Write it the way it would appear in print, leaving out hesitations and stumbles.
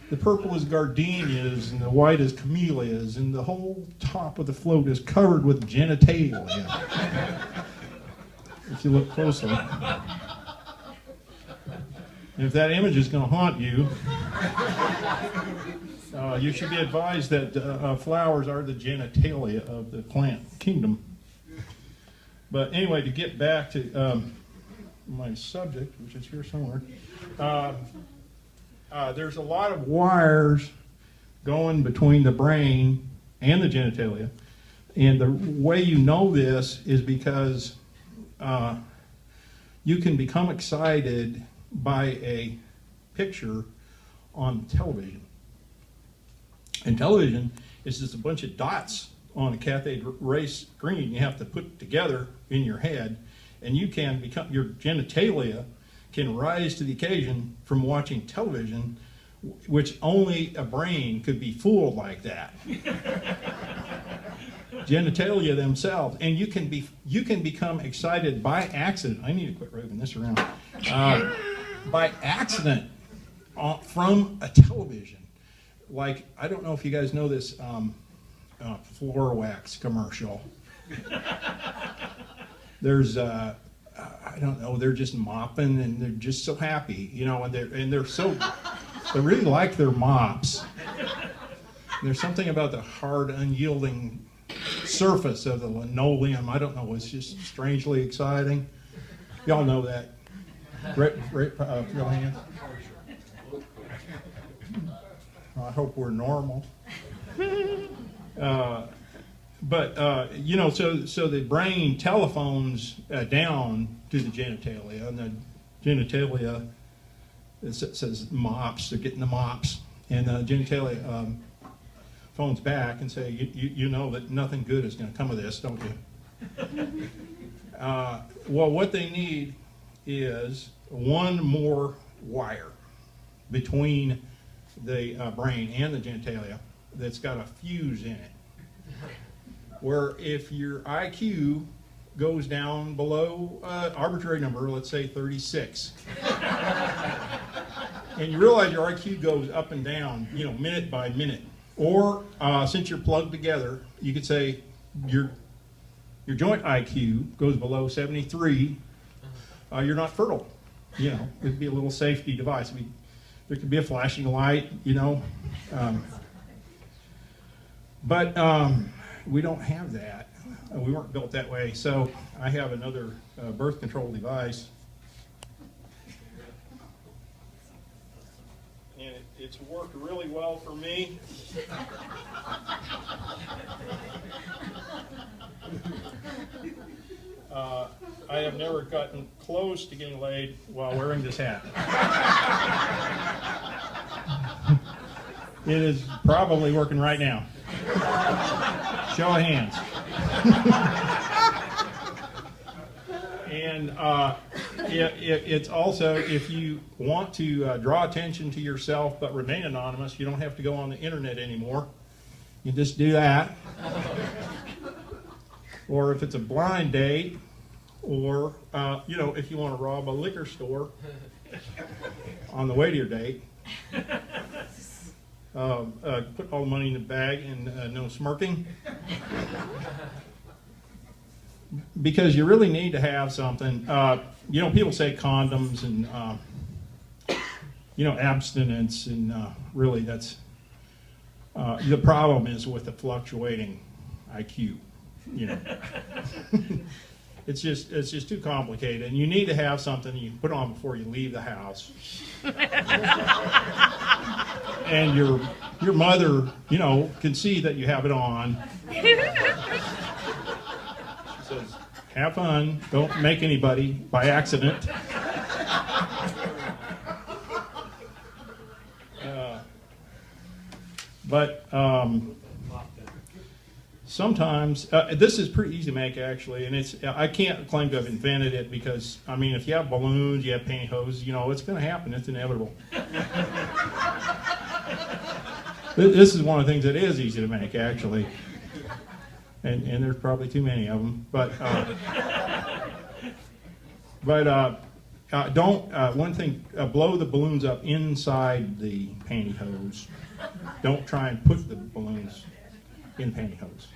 The purple is gardenias, and the white is camellias, and the whole top of the float is covered with genitalia. If you look closely. And if that image is going to haunt you, you should be advised that flowers are the genitalia of the plant kingdom. But anyway, to get back to my subject, which is here somewhere, there's a lot of wires going between the brain and the genitalia. And the way you know this is because you can become excited by a picture on television. And television is just a bunch of dots on a cathode ray screen you have to put together in your head, and you can become, your genitalia can rise to the occasion from watching television, which only a brain could be fooled like that. Genitalia themselves, and you can become excited by accident. I need to quit moving this around. By accident from a television. Like, I don't know if you guys know this floor wax commercial. There's I don't know, they're just mopping and they're just so happy, you know, and they're so, they really like their mops. There's something about the hard, unyielding surface of the linoleum, I don't know, it's just strangely exciting. Y'all know that. Real hands. I hope we're normal. But you know, so the brain telephones down to the genitalia, and the genitalia, it says mops, they're getting the mops, and the genitalia phones back and say, you know that nothing good is going to come of this, don't you? Well, what they need is one more wire between the brain and the genitalia that's got a fuse in it. Where if your IQ goes down below an arbitrary number, let's say 36, and you realize your IQ goes up and down, you know, minute by minute, or since you're plugged together, you could say your joint IQ goes below 73, you're not fertile. You know, it'd be a little safety device. There could be a flashing light, you know. But we don't have that. We weren't built that way. So I have another birth control device. And it's worked really well for me. I have never gotten close to getting laid while wearing this hat. It is probably working right now. Show of hands. And it's also, if you want to draw attention to yourself but remain anonymous, you don't have to go on the internet anymore. You just do that. Or if it's a blind date, or you know, if you want to rob a liquor store on the way to your date, put all the money in the bag and no smirking. Because you really need to have something. You know, people say condoms and you know, abstinence, and really that's the problem is with the fluctuating IQ. You know, it's just too complicated, and you need to have something you can put on before you leave the house. And your mother, you know, can see that you have it on. She says, "Have fun. Don't make anybody by accident." But sometimes, this is pretty easy to make actually, and I can't claim to have invented it because, I mean, if you have balloons, you have pantyhose, you know, it's going to happen, it's inevitable. This is one of the things that is easy to make actually, and there's probably too many of them, but One thing, blow the balloons up inside the pantyhose. Don't try and put the balloons in pantyhose.